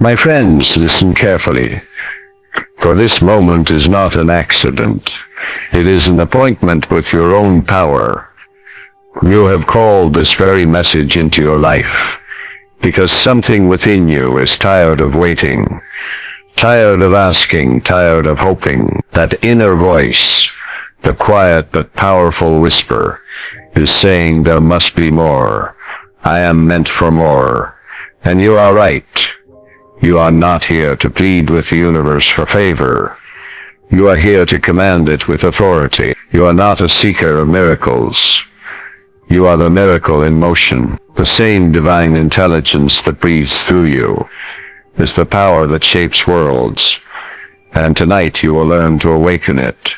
My friends, listen carefully, for this moment is not an accident. It is an appointment with your own power. You have called this very message into your life, because something within you is tired of waiting, tired of asking, tired of hoping. That inner voice, the quiet but powerful whisper, is saying there must be more. I am meant for more. And you are right. You are not here to plead with the universe for favor. You are here to command it with authority. You are not a seeker of miracles. You are the miracle in motion. The same divine intelligence that breathes through you is the power that shapes worlds. And tonight you will learn to awaken it.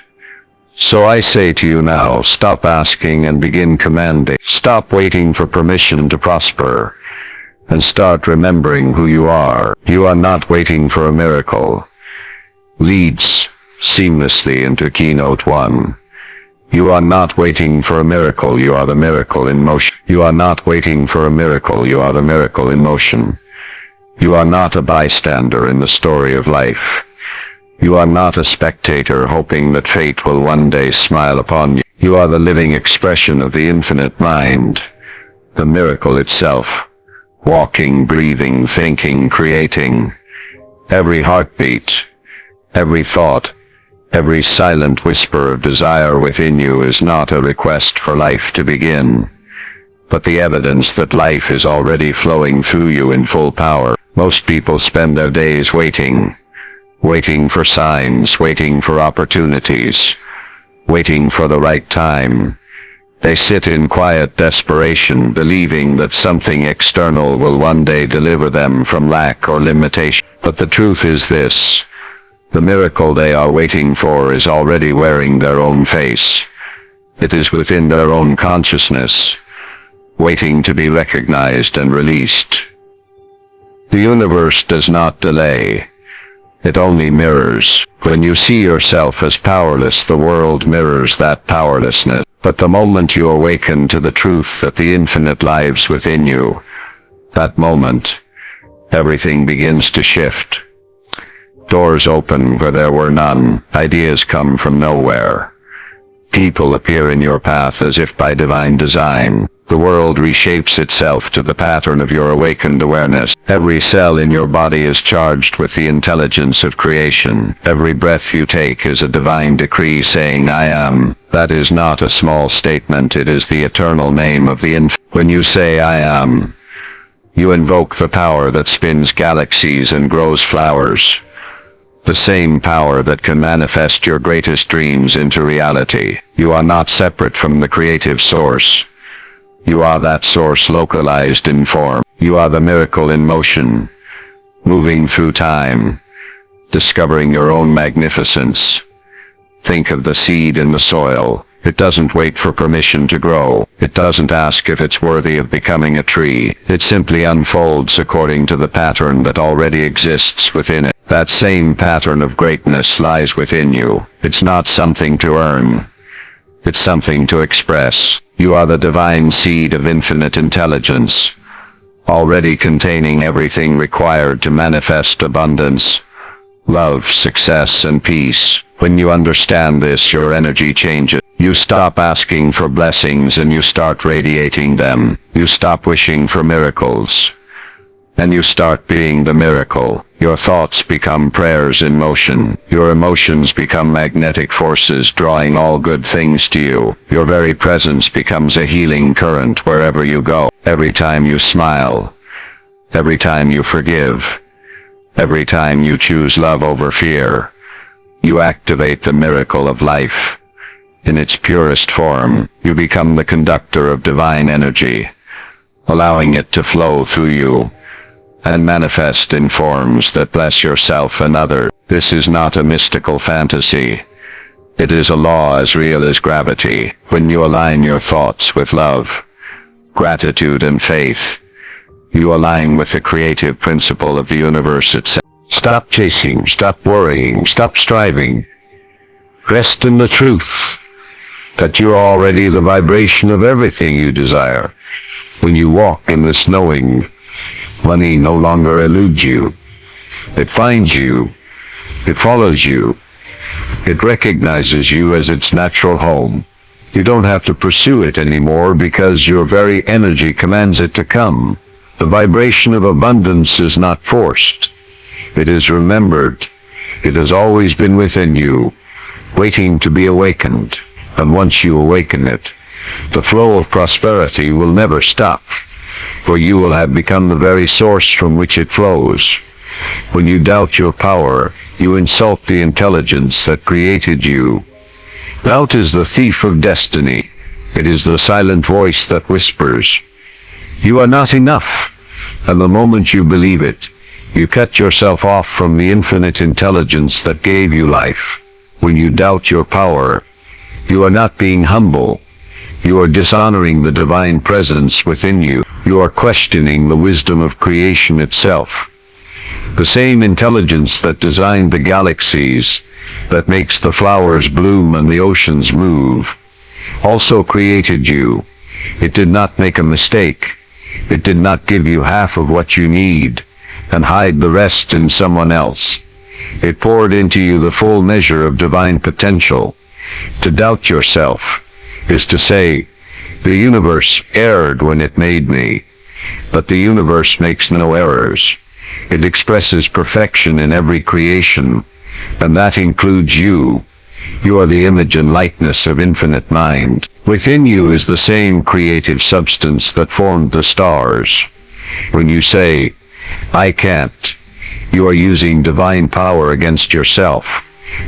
So I say to you now, stop asking and begin commanding. Stop waiting for permission to prosper, and start remembering who you are. You are not waiting for a miracle. Leads seamlessly into Keynote 1. You are not waiting for a miracle, you are the miracle in motion. You are not waiting for a miracle, you are the miracle in motion. You are not a bystander in the story of life. You are not a spectator hoping that fate will one day smile upon you. You are the living expression of the infinite mind, the miracle itself, walking, breathing, thinking, creating. Every heartbeat, every thought, every silent whisper of desire within you is not a request for life to begin, but the evidence that life is already flowing through you in full power. Most people spend their days waiting for signs, waiting for opportunities, waiting for the right time. They sit in quiet desperation, believing that something external will one day deliver them from lack or limitation. But the truth is this: the miracle they are waiting for is already wearing their own face. It is within their own consciousness, waiting to be recognized and released. The universe does not delay. It only mirrors. When you see yourself as powerless, the world mirrors that powerlessness. But the moment you awaken to the truth that the infinite lives within you, that moment, everything begins to shift. Doors open where there were none. Ideas come from nowhere. People appear in your path as if by divine design. The world reshapes itself to the pattern of your awakened awareness. Every cell in your body is charged with the intelligence of creation. Every breath you take is a divine decree saying, I am. That is not a small statement, it is the eternal name of the infinite. When you say, I am, you invoke the power that spins galaxies and grows flowers. The same power that can manifest your greatest dreams into reality. You are not separate from the creative source. You are that source localized in form. You are the miracle in motion, moving through time, discovering your own magnificence. Think of the seed in the soil. It doesn't wait for permission to grow. It doesn't ask if it's worthy of becoming a tree. It simply unfolds according to the pattern that already exists within it. That same pattern of greatness lies within you. It's not something to earn. It's something to express. You are the divine seed of infinite intelligence, already containing everything required to manifest abundance, love, success, and peace. When you understand this, your energy changes. You stop asking for blessings and you start radiating them. You stop wishing for miracles, and you start being the miracle. Your thoughts become prayers in motion. Your emotions become magnetic forces drawing all good things to you. Your very presence becomes a healing current wherever you go. Every time you smile, every time you forgive, every time you choose love over fear, you activate the miracle of life. In its purest form, you become the conductor of divine energy, allowing it to flow through you and manifest in forms that bless yourself and others. This is not a mystical fantasy. It is a law as real as gravity. When you align your thoughts with love, gratitude, and faith, you align with the creative principle of the universe itself. Stop chasing, stop worrying, stop striving. Rest in the truth that you are already the vibration of everything you desire. When you walk in this knowing, money no longer eludes you. It finds you. It follows you. It recognizes you as its natural home. You don't have to pursue it anymore because your very energy commands it to come. The vibration of abundance is not forced. It is remembered. It has always been within you, waiting to be awakened. And once you awaken it, the flow of prosperity will never stop, for you will have become the very source from which it flows. When you doubt your power, you insult the intelligence that created you. Doubt is the thief of destiny. It is the silent voice that whispers, "You are not enough." And the moment you believe it, you cut yourself off from the infinite intelligence that gave you life. When you doubt your power, you are not being humble. You are dishonoring the divine presence within you. You are questioning the wisdom of creation itself. The same intelligence that designed the galaxies, that makes the flowers bloom and the oceans move, also created you. It did not make a mistake. It did not give you half of what you need and hide the rest in someone else. It poured into you the full measure of divine potential. To doubt yourself is to say, "The universe erred when it made me." But the universe makes no errors. It expresses perfection in every creation, and that includes you. You are the image and likeness of infinite mind. Within you is the same creative substance that formed the stars. When you say, "I can't," you are using divine power against yourself.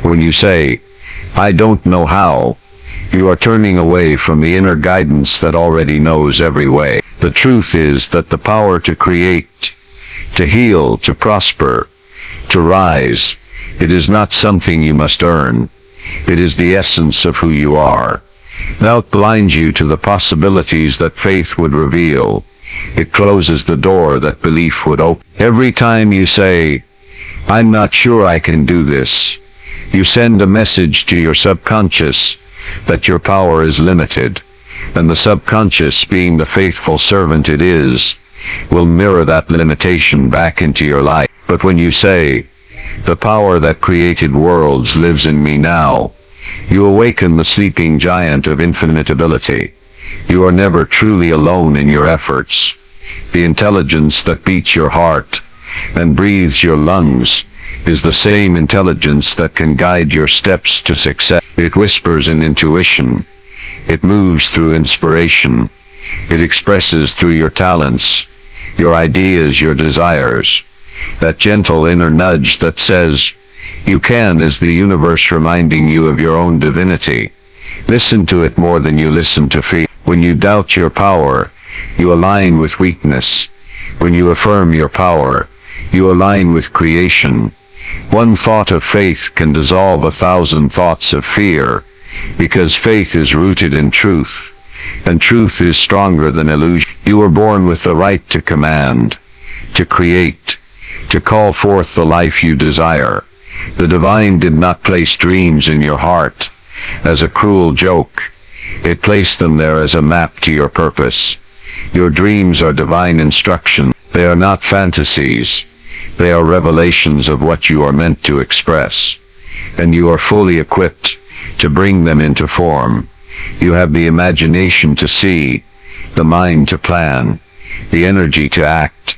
When you say, "I don't know how," you are turning away from the inner guidance that already knows every way. The truth is that the power to create, to heal, to prosper, to rise, it is not something you must earn. It is the essence of who you are. Doubt blinds you to the possibilities that faith would reveal. It closes the door that belief would open. Every time you say, "I'm not sure I can do this," you send a message to your subconscious that your power is limited, and the subconscious, being the faithful servant it is, will mirror that limitation back into your life. But when you say, "The power that created worlds lives in me now," you awaken the sleeping giant of infinite ability. You are never truly alone in your efforts. The intelligence that beats your heart and breathes your lungs is the same intelligence that can guide your steps to success. It whispers in intuition. It moves through inspiration. It expresses through your talents, your ideas, your desires. That gentle inner nudge that says, "You can," is the universe reminding you of your own divinity. Listen to it more than you listen to fear. When you doubt your power, you align with weakness. When you affirm your power, you align with creation. One thought of faith can dissolve 1,000 thoughts of fear, because faith is rooted in truth, and truth is stronger than illusion. You were born with the right to command, to create, to call forth the life you desire. The divine did not place dreams in your heart as a cruel joke. It placed them there as a map to your purpose. Your dreams are divine instruction. They are not fantasies. They are revelations of what you are meant to express, and you are fully equipped to bring them into form. You have the imagination to see, the mind to plan, the energy to act,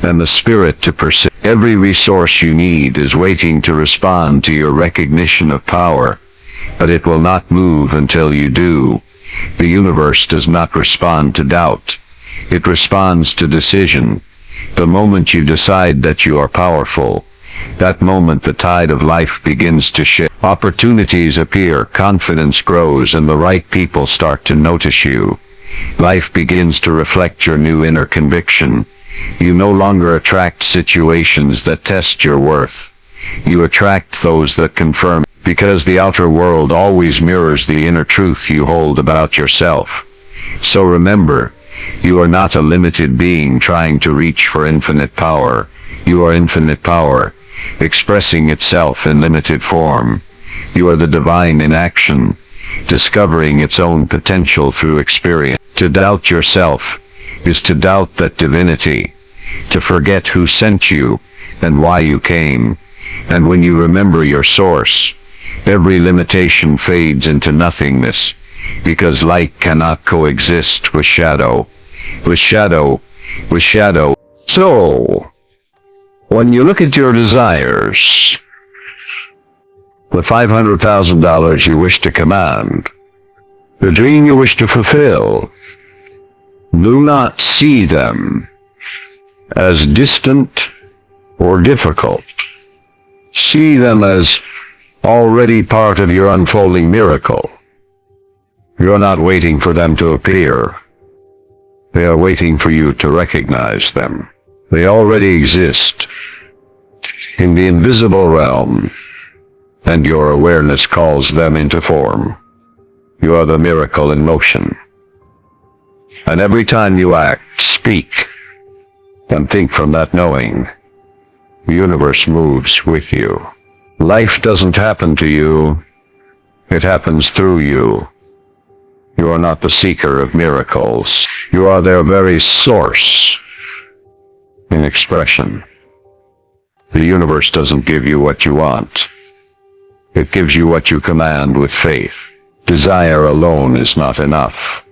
and the spirit to persist. Every resource you need is waiting to respond to your recognition of power, but it will not move until you do. The universe does not respond to doubt. It responds to decision. The moment you decide that you are powerful, that moment the tide of life begins to shift. Opportunities appear, confidence grows, and the right people start to notice you. Life begins to reflect your new inner conviction. You no longer attract situations that test your worth. You attract those that confirm, because the outer world always mirrors the inner truth you hold about yourself. So remember, you are not a limited being trying to reach for infinite power. You are infinite power, expressing itself in limited form. You are the divine in action, discovering its own potential through experience. To doubt yourself is to doubt that divinity, to forget who sent you and why you came. And when you remember your source, every limitation fades into nothingness, because light cannot coexist with shadow, with shadow, with shadow. So, when you look at your desires, the $500,000 you wish to command, the dream you wish to fulfill, do not see them as distant or difficult. See them as already part of your unfolding miracle. You're not waiting for them to appear. They are waiting for you to recognize them. They already exist in the invisible realm, and your awareness calls them into form. You are the miracle in motion. And every time you act, speak, and think from that knowing, the universe moves with you. Life doesn't happen to you, it happens through you. You are not the seeker of miracles. You are their very source in expression. The universe doesn't give you what you want. It gives you what you command with faith. Desire alone is not enough.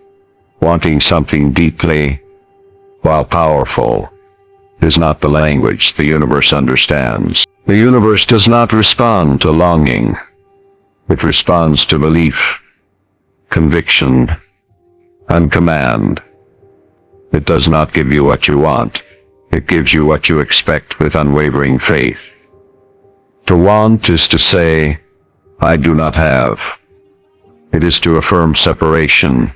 Wanting something deeply, while powerful, is not the language the universe understands. The universe does not respond to longing. It responds to belief, conviction, and command. It does not give you what you want. It gives you what you expect with unwavering faith. To want is to say, I do not have. It is to affirm separation.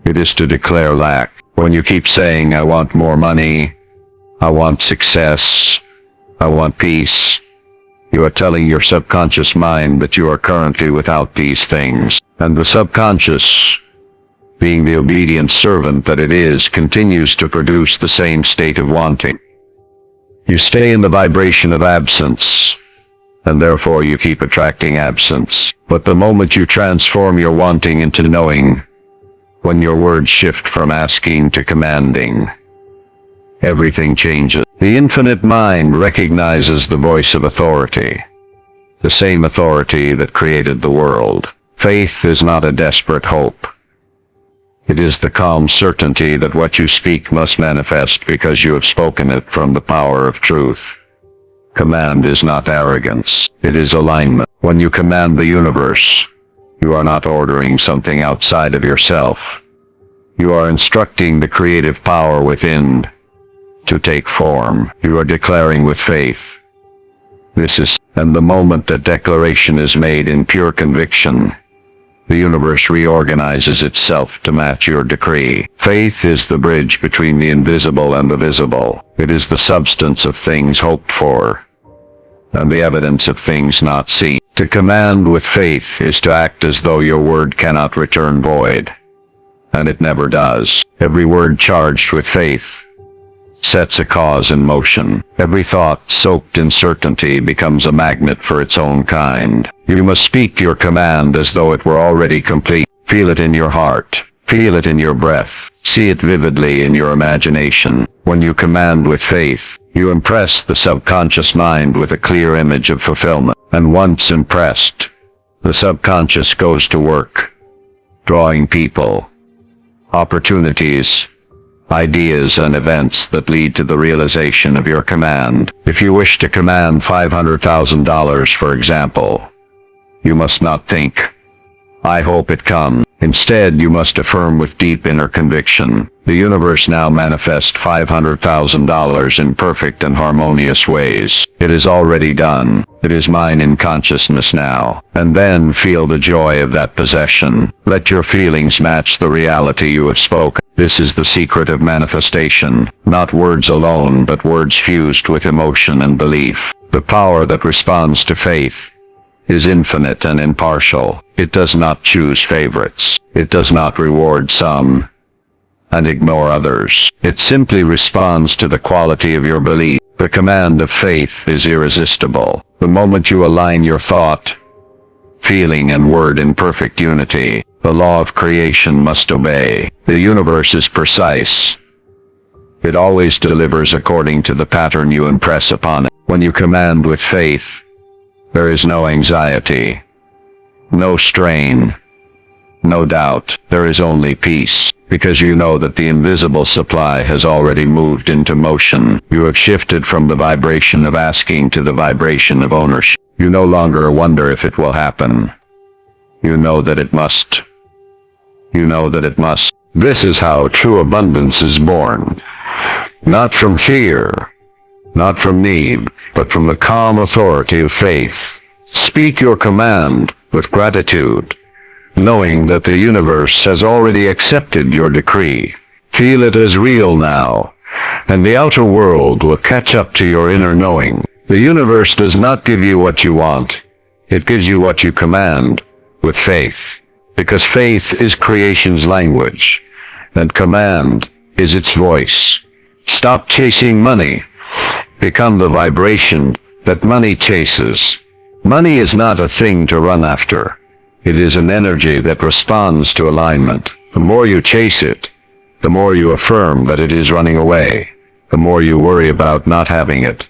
It is to declare lack. When you keep saying, I want more money, I want success, I want peace, you are telling your subconscious mind that you are currently without these things. And the subconscious, being the obedient servant that it is, continues to produce the same state of wanting. You stay in the vibration of absence, and therefore you keep attracting absence. But the moment you transform your wanting into knowing, when your words shift from asking to commanding, everything changes. The infinite mind recognizes the voice of authority, the same authority that created the world. Faith is not a desperate hope. It is the calm certainty that what you speak must manifest because you have spoken it from the power of truth. Command is not arrogance. It is alignment. When you command the universe, you are not ordering something outside of yourself. You are instructing the creative power within to take form. You are declaring with faith. This is, and the moment that declaration is made in pure conviction, the universe reorganizes itself to match your decree. Faith is the bridge between the invisible and the visible. It is the substance of things hoped for, and the evidence of things not seen. To command with faith is to act as though your word cannot return void, and it never does. Every word charged with faith sets a cause in motion. Every thought soaked in certainty becomes a magnet for its own kind. You must speak your command as though it were already complete. Feel it in your heart. Feel it in your breath. See it vividly in your imagination. When you command with faith, you impress the subconscious mind with a clear image of fulfillment. And once impressed, the subconscious goes to work, drawing people, opportunities, ideas and events that lead to the realization of your command. If you wish to command $500,000, for example, you must not think, I hope it comes. Instead, you must affirm with deep inner conviction, the universe now manifests $500,000 in perfect and harmonious ways. It is already done. It is mine in consciousness now. And then feel the joy of that possession. Let your feelings match the reality you have spoken. This is the secret of manifestation. Not words alone, but words fused with emotion and belief. The power that responds to faith is infinite and impartial. It does not choose favorites. It does not reward some and ignore others. It simply responds to the quality of your belief. The command of faith is irresistible. The moment you align your thought, feeling and word in perfect unity, the law of creation must obey. The universe is precise. It always delivers according to the pattern you impress upon it. When you command with faith, there is no anxiety, no strain, no doubt. There is only peace, because you know that the invisible supply has already moved into motion. You have shifted from the vibration of asking to the vibration of ownership. You no longer wonder if it will happen. You know that it must. You know that it must. This is how true abundance is born. Not from fear, not from need, but from the calm authority of faith. Speak your command with gratitude, knowing that the universe has already accepted your decree. Feel it as real now, and the outer world will catch up to your inner knowing. The universe does not give you what you want. It gives you what you command with faith, because faith is creation's language, and command is its voice. Stop chasing money. Become the vibration that money chases. Money is not a thing to run after. It is an energy that responds to alignment. The more you chase it, the more you affirm that it is running away. The more you worry about not having it,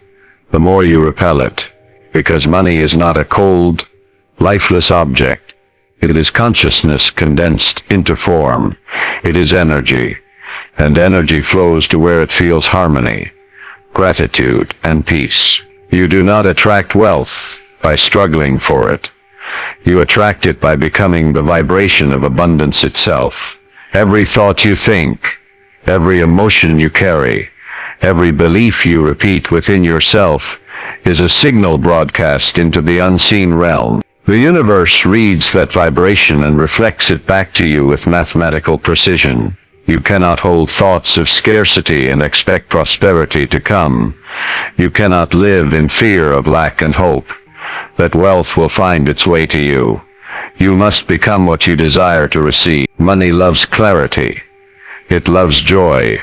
the more you repel it. Because money is not a cold, lifeless object. It is consciousness condensed into form. It is energy, and energy flows to where it feels harmony, gratitude, and peace. You do not attract wealth by struggling for it. You attract it by becoming the vibration of abundance itself. Every thought you think, every emotion you carry, every belief you repeat within yourself is a signal broadcast into the unseen realm. The universe reads that vibration and reflects it back to you with mathematical precision. You cannot hold thoughts of scarcity and expect prosperity to come. You cannot live in fear of lack and hope that wealth will find its way to you. You must become what you desire to receive. Money loves clarity. It loves joy.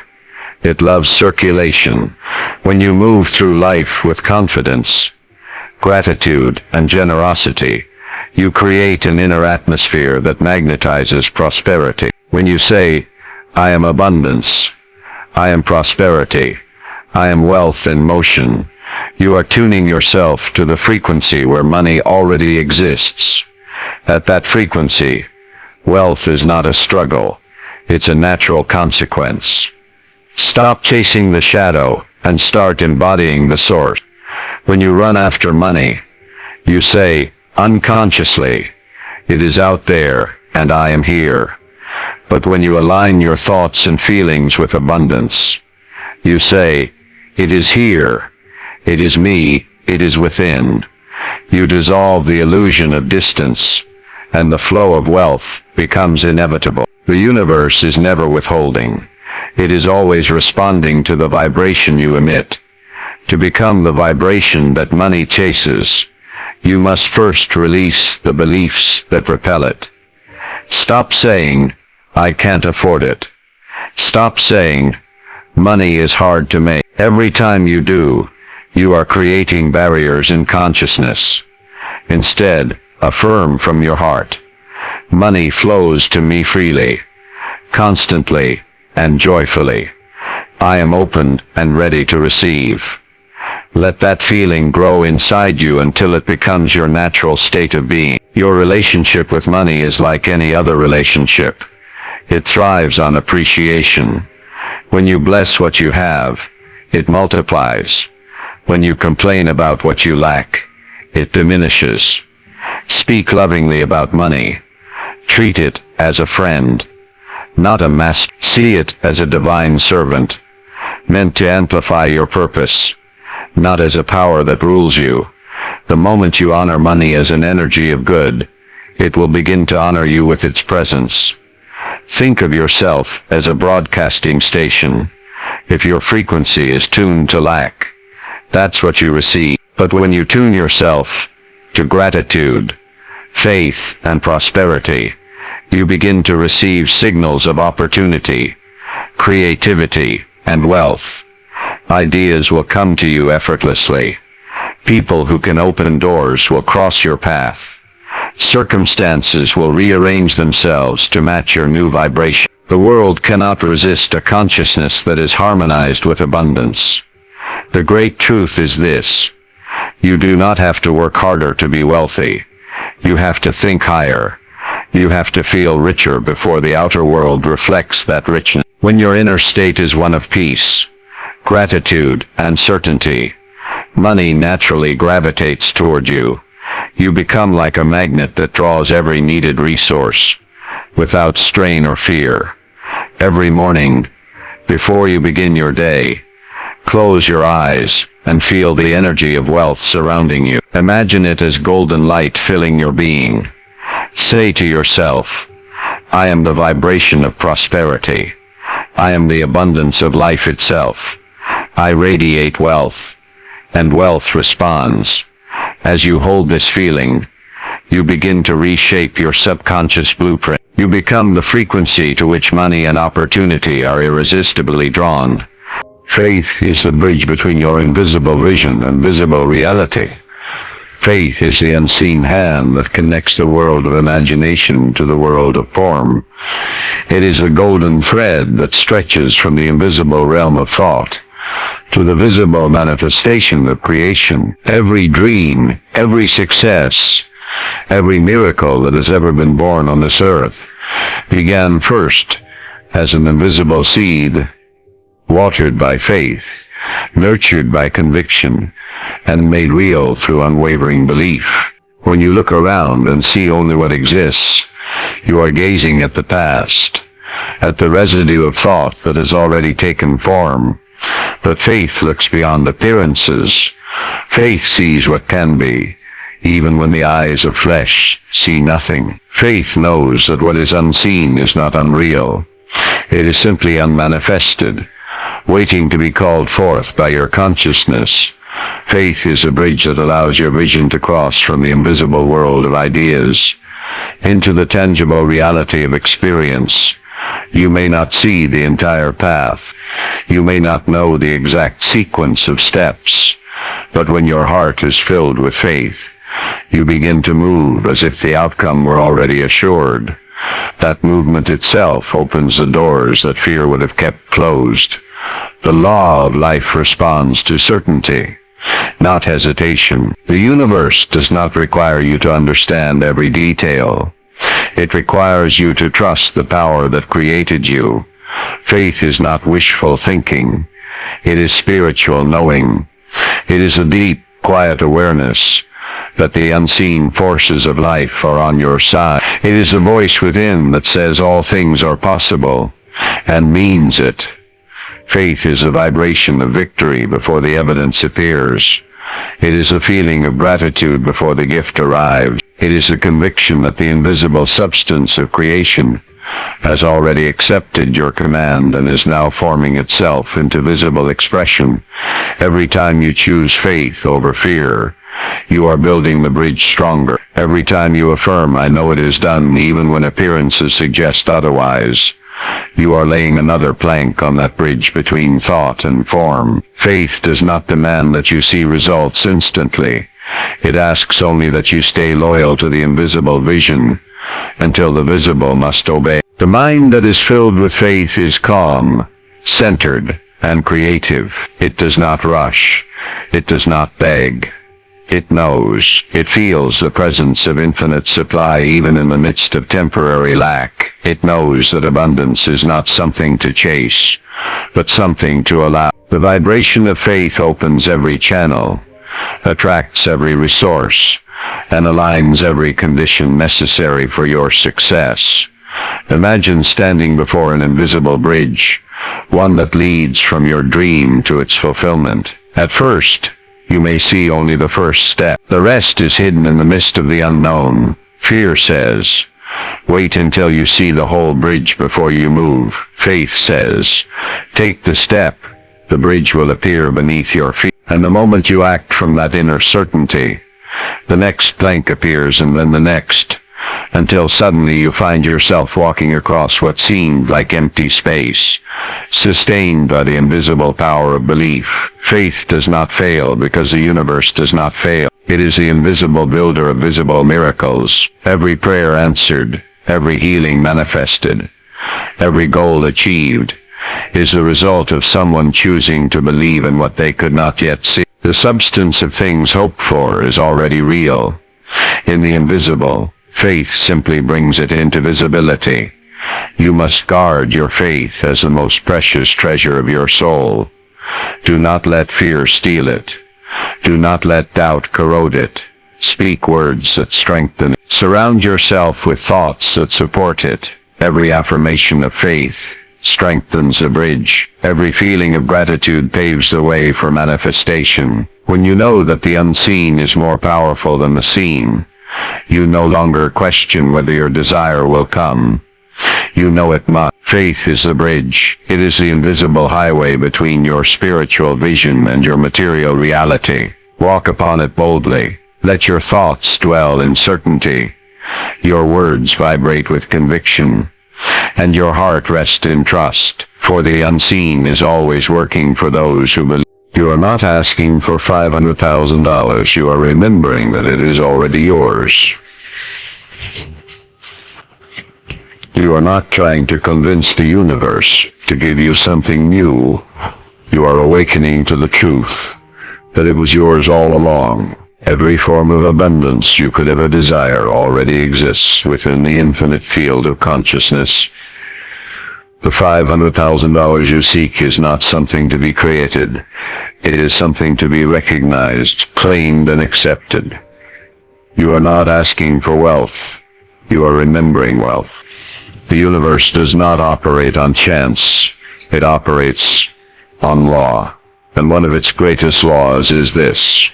It loves circulation. When you move through life with confidence, gratitude, and generosity, you create an inner atmosphere that magnetizes prosperity. When you say, I am abundance, I am prosperity, I am wealth in motion, you are tuning yourself to the frequency where money already exists. At that frequency, wealth is not a struggle, it's a natural consequence. Stop chasing the shadow and start embodying the source. When you run after money, you say, unconsciously, it is out there and I am here. But when you align your thoughts and feelings with abundance, you say, it is here, it is me, it is within. You dissolve the illusion of distance, and the flow of wealth becomes inevitable. The universe is never withholding. It is always responding to the vibration you emit. To become the vibration that money chases, you must first release the beliefs that repel it. Stop saying, I can't afford it. Stop saying, money is hard to make. Every time you do, you are creating barriers in consciousness. Instead, affirm from your heart, money flows to me freely, constantly, and joyfully. I am open and ready to receive. Let that feeling grow inside you until it becomes your natural state of being. Your relationship with money is like any other relationship. It thrives on appreciation. When you bless what you have, it multiplies. When you complain about what you lack, it diminishes. Speak lovingly about money. Treat it as a friend, not a master. See it as a divine servant, meant to amplify your purpose, not as a power that rules you. The moment you honor money as an energy of good, it will begin to honor you with its presence. Think of yourself as a broadcasting station. If your frequency is tuned to lack, that's what you receive. But when you tune yourself to gratitude, faith, and prosperity, you begin to receive signals of opportunity, creativity, and wealth. Ideas will come to you effortlessly. People who can open doors will cross your path. Circumstances will rearrange themselves to match your new vibration. The world cannot resist a consciousness that is harmonized with abundance. The great truth is this: you do not have to work harder to be wealthy. You have to think higher. You have to feel richer before the outer world reflects that richness. When your inner state is one of peace, gratitude, and certainty, money naturally gravitates toward you. You become like a magnet that draws every needed resource, without strain or fear. Every morning, before you begin your day, close your eyes and feel the energy of wealth surrounding you. Imagine it as golden light filling your being. Say to yourself, I am the vibration of prosperity. I am the abundance of life itself. I radiate wealth, and wealth responds. As you hold this feeling, you begin to reshape your subconscious blueprint. You become the frequency to which money and opportunity are irresistibly drawn. Faith is the bridge between your invisible vision and visible reality. Faith is the unseen hand that connects the world of imagination to the world of form. It is a golden thread that stretches from the invisible realm of thought to the visible manifestation of creation. Every dream, every success, every miracle that has ever been born on this earth began first as an invisible seed, watered by faith, nurtured by conviction, and made real through unwavering belief. When you look around and see only what exists, you are gazing at the past, at the residue of thought that has already taken form. But faith looks beyond appearances. Faith sees what can be, even when the eyes of flesh see nothing. Faith knows that what is unseen is not unreal. It is simply unmanifested, waiting to be called forth by your consciousness. Faith is a bridge that allows your vision to cross from the invisible world of ideas into the tangible reality of experience. You may not see the entire path. You may not know the exact sequence of steps. But when your heart is filled with faith, you begin to move as if the outcome were already assured. That movement itself opens the doors that fear would have kept closed. The law of life responds to certainty, not hesitation. The universe does not require you to understand every detail. It requires you to trust the power that created you. Faith is not wishful thinking. It is spiritual knowing. It is a deep, quiet awareness that the unseen forces of life are on your side. It is a voice within that says all things are possible, and means it. Faith is a vibration of victory before the evidence appears. It is a feeling of gratitude before the gift arrives. It is a conviction that the invisible substance of creation has already accepted your command and is now forming itself into visible expression. Every time you choose faith over fear, you are building the bridge stronger. Every time you affirm, I know it is done, even when appearances suggest otherwise, you are laying another plank on that bridge between thought and form. Faith does not demand that you see results instantly. It asks only that you stay loyal to the invisible vision until the visible must obey. The mind that is filled with faith is calm, centered, and creative. It does not rush. It does not beg. It knows. It feels the presence of infinite supply even in the midst of temporary lack. It knows that abundance is not something to chase, but something to allow. The vibration of faith opens every channel, attracts every resource, and aligns every condition necessary for your success. Imagine standing before an invisible bridge, one that leads from your dream to its fulfillment. At first, you may see only the first step. The rest is hidden in the mist of the unknown. Fear says, wait until you see the whole bridge before you move. Faith says, take the step. The bridge will appear beneath your feet. And the moment you act from that inner certainty, the next plank appears and then the next, until suddenly you find yourself walking across what seemed like empty space, sustained by the invisible power of belief. Faith does not fail because the universe does not fail. It is the invisible builder of visible miracles. Every prayer answered, every healing manifested, Every goal achieved is the result of someone choosing to believe in what they could not yet see. The substance of things hoped for is already real. In the invisible, faith simply brings it into visibility. You must guard your faith as the most precious treasure of your soul. Do not let fear steal it. Do not let doubt corrode it. Speak words that strengthen it. Surround yourself with thoughts that support it. Every affirmation of faith strengthens the bridge. Every feeling of gratitude paves the way for manifestation. When you know that the unseen is more powerful than the seen, you no longer question whether your desire will come. You know it must. Faith is the bridge. It is the invisible highway between your spiritual vision and your material reality. Walk upon it boldly. Let your thoughts dwell in certainty. Your words vibrate with conviction, and your heart rest in trust, for the unseen is always working for those who believe. You are not asking for $500,000. You are remembering that it is already yours. You are not trying to convince the universe to give you something new. You are awakening to the truth that it was yours all along. Every form of abundance you could ever desire already exists within the infinite field of consciousness. The $500,000 you seek is not something to be created. It is something to be recognized, claimed, and accepted. You are not asking for wealth. You are remembering wealth. The universe does not operate on chance. It operates on law. And one of its greatest laws is this: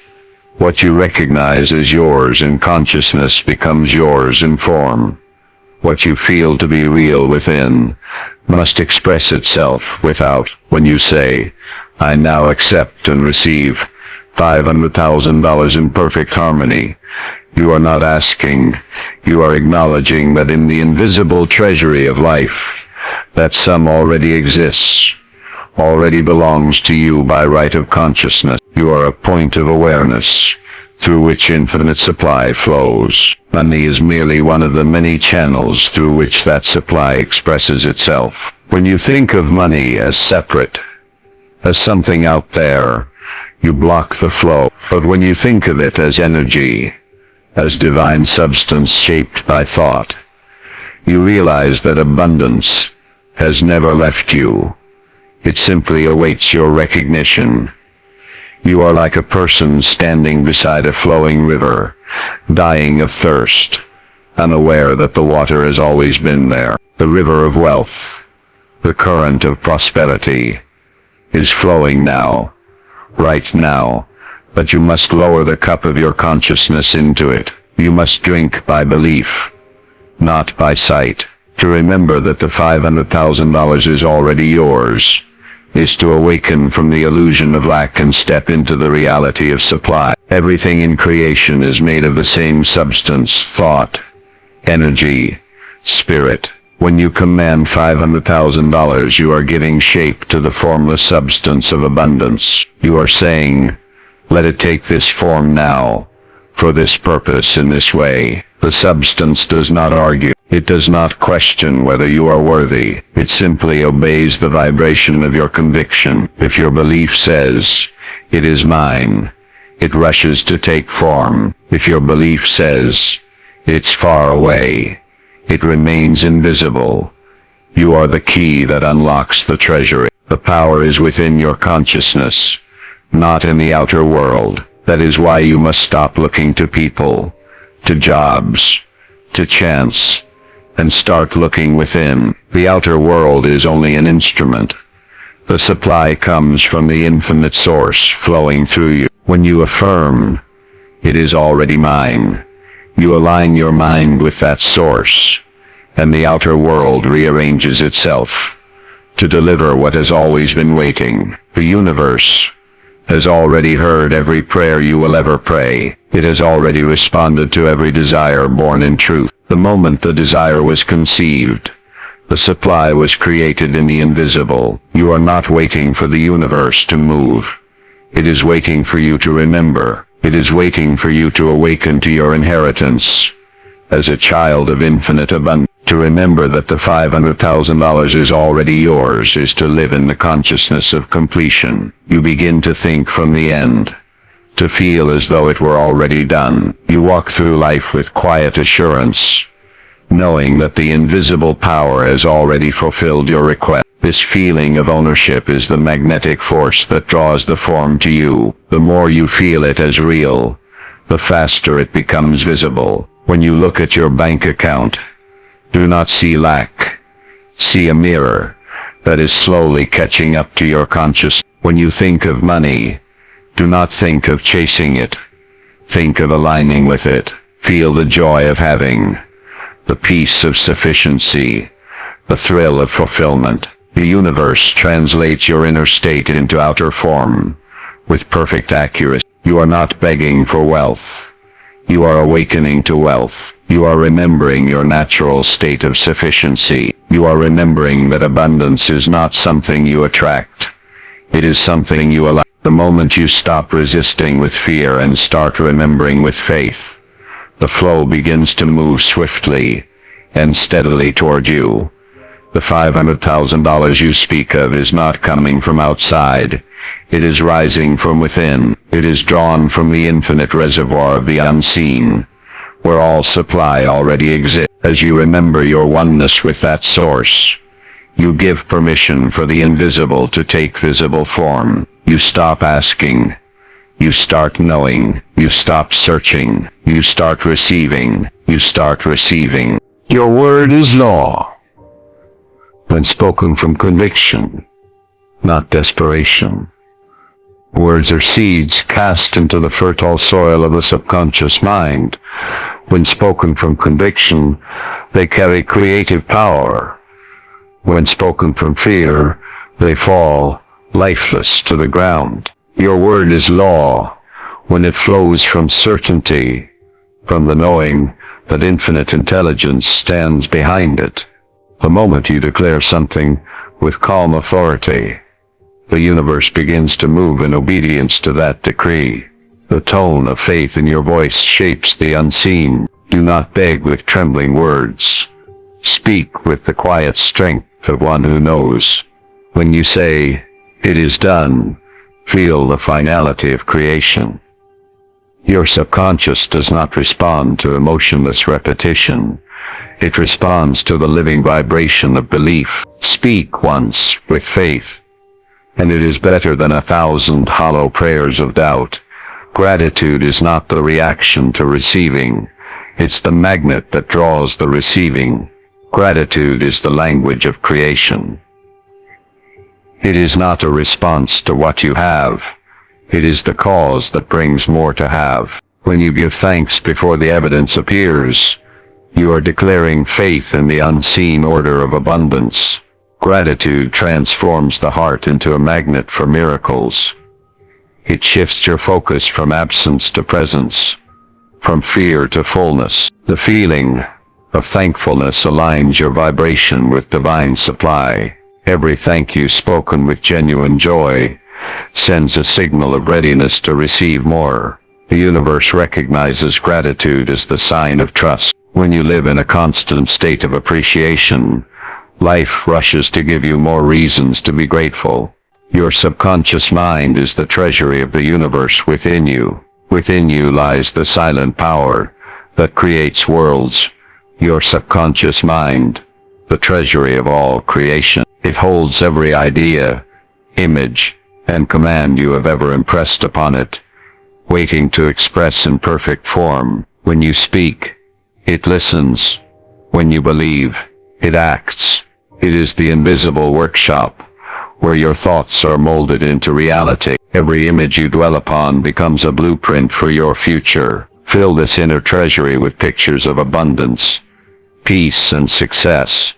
what you recognize as yours in consciousness becomes yours in form. What you feel to be real within must express itself without. When you say, "I now accept and receive $500,000 in perfect harmony," you are not asking, you are acknowledging that in the invisible treasury of life, that sum already exists, already belongs to you by right of consciousness. You are a point of awareness through which infinite supply flows. Money is merely one of the many channels through which that supply expresses itself. When you think of money as separate, as something out there, you block the flow. But when you think of it as energy, as divine substance shaped by thought, you realize that abundance has never left you. It simply awaits your recognition. You are like a person standing beside a flowing river, dying of thirst, unaware that the water has always been there. The river of wealth, the current of prosperity, is flowing now, right now. But you must lower the cup of your consciousness into it. You must drink by belief, not by sight. To remember that the $500,000 is already yours is to awaken from the illusion of lack and step into the reality of supply. Everything in creation is made of the same substance, thought, energy, spirit. When you command $500,000, you are giving shape to the formless substance of abundance. You are saying, "Let it take this form now, for this purpose in this way." The substance does not argue. It does not question whether you are worthy. It simply obeys the vibration of your conviction. If your belief says, "It is mine," it rushes to take form. If your belief says, "It's far away," it remains invisible. You are the key that unlocks the treasury. The power is within your consciousness, not in the outer world. That is why you must stop looking to people, to jobs, to chance, and start looking within. The outer world is only an instrument. The supply comes from the infinite source flowing through you. When you affirm, "It is already mine," you align your mind with that source, and the outer world rearranges itself to deliver what has always been waiting. The universe has already heard every prayer you will ever pray. It has already responded to every desire born in truth. The moment the desire was conceived, the supply was created in the invisible. You are not waiting for the universe to move. It is waiting for you to remember. It is waiting for you to awaken to your inheritance as a child of infinite abundance. To remember that the $500,000 is already yours is to live in the consciousness of completion. You begin to think from the end, to feel as though it were already done. You walk through life with quiet assurance, knowing that the invisible power has already fulfilled your request. This feeling of ownership is the magnetic force that draws the form to you. The more you feel it as real, the faster it becomes visible. When you look at your bank account, do not see lack. See a mirror that is slowly catching up to your consciousness. When you think of money, do not think of chasing it. Think of aligning with it. Feel the joy of having, the peace of sufficiency, the thrill of fulfillment. The universe translates your inner state into outer form with perfect accuracy. You are not begging for wealth. You are awakening to wealth. You are remembering your natural state of sufficiency. You are remembering that abundance is not something you attract. It is something you allow. The moment you stop resisting with fear and start remembering with faith, the flow begins to move swiftly and steadily toward you. The $500,000 you speak of is not coming from outside. It is rising from within. It is drawn from the infinite reservoir of the unseen, where all supply already exists. As you remember your oneness with that source, you give permission for the invisible to take visible form. You stop asking. You start knowing. You stop searching. You start receiving. You start receiving. Your word is law, when spoken from conviction, not desperation. Words are seeds cast into the fertile soil of the subconscious mind. When spoken from conviction, they carry creative power. When spoken from fear, they fall lifeless to the ground. Your word is law when it flows from certainty, from the knowing that infinite intelligence stands behind it. The moment you declare something with calm authority, the universe begins to move in obedience to that decree. The tone of faith in your voice shapes the unseen. Do not beg with trembling words. Speak with the quiet strength of one who knows. When you say, "It is done," feel the finality of creation. Your subconscious does not respond to emotionless repetition. It responds to the living vibration of belief. Speak once with faith, and it is better than 1,000 hollow prayers of doubt. Gratitude is not the reaction to receiving. It's the magnet that draws the receiving. Gratitude is the language of creation. It is not a response to what you have. It is the cause that brings more to have. When you give thanks before the evidence appears, you are declaring faith in the unseen order of abundance. Gratitude transforms the heart into a magnet for miracles. It shifts your focus from absence to presence, from fear to fullness. The feeling of thankfulness aligns your vibration with divine supply. Every thank you spoken with genuine joy sends a signal of readiness to receive more. The universe recognizes gratitude as the sign of trust. When you live in a constant state of appreciation, life rushes to give you more reasons to be grateful. Your subconscious mind is the treasury of the universe within you. Within you lies the silent power that creates worlds. Your subconscious mind, the treasury of all creation. It holds every idea, image, and command you have ever impressed upon it, waiting to express in perfect form. When you speak, it listens. When you believe, it acts. It is the invisible workshop, where your thoughts are molded into reality. Every image you dwell upon becomes a blueprint for your future. Fill this inner treasury with pictures of abundance, peace, and success,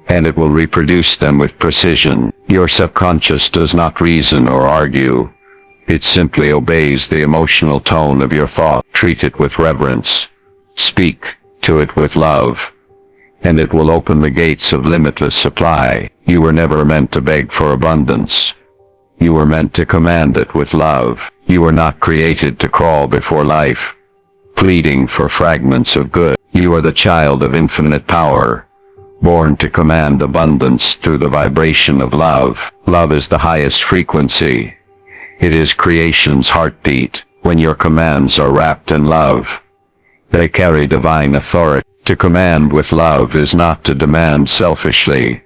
and it will reproduce them with precision. Your subconscious does not reason or argue. It simply obeys the emotional tone of your thought. Treat it with reverence. Speak to it with love, and it will open the gates of limitless supply. You were never meant to beg for abundance. You were meant to command it with love. You were not created to crawl before life, pleading for fragments of good. You are the child of infinite power, born to command abundance through the vibration of love. Love is the highest frequency. It is creation's heartbeat. When your commands are wrapped in love, they carry divine authority. To command with love is not to demand selfishly,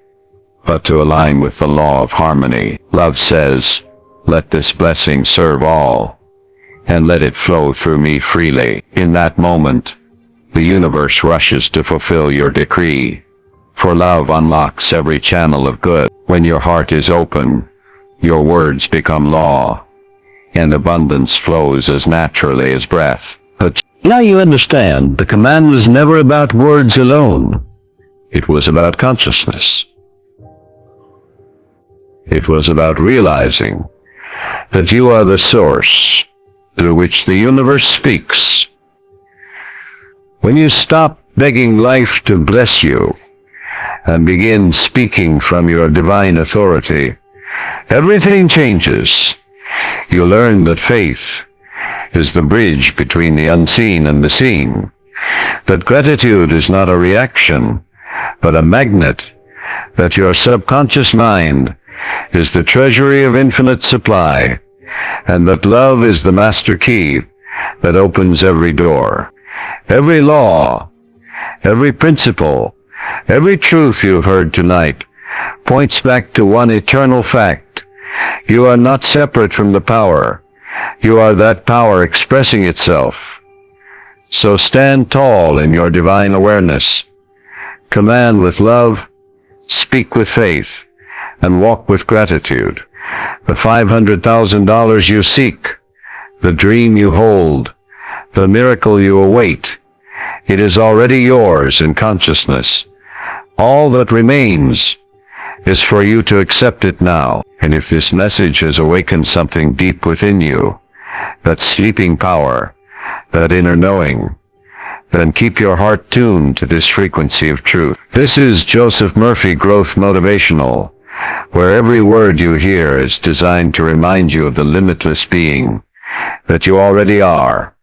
but to align with the law of harmony. Love says, "Let this blessing serve all, and let it flow through me freely." In that moment, the universe rushes to fulfill your decree. For love unlocks every channel of good. When your heart is open, your words become law, and abundance flows as naturally as breath. But now you understand, the command was never about words alone. It was about consciousness. It was about realizing that you are the source through which the universe speaks. When you stop begging life to bless you and begin speaking from your divine authority, everything changes. You learn that faith is the bridge between the unseen and the seen, that gratitude is not a reaction, but a magnet, that your subconscious mind is the treasury of infinite supply, and that love is the master key that opens every door. Every law, every principle, every truth you've heard tonight points back to one eternal fact. You are not separate from the power. You are that power expressing itself. So stand tall in your divine awareness. Command with love, speak with faith, and walk with gratitude. The $500,000 you seek, the dream you hold, the miracle you await, it is already yours in consciousness. All that remains is for you to accept it now. And if this message has awakened something deep within you, that sleeping power, that inner knowing, then keep your heart tuned to this frequency of truth. This is Joseph Murphy Growth Motivational, where every word you hear is designed to remind you of the limitless being that you already are.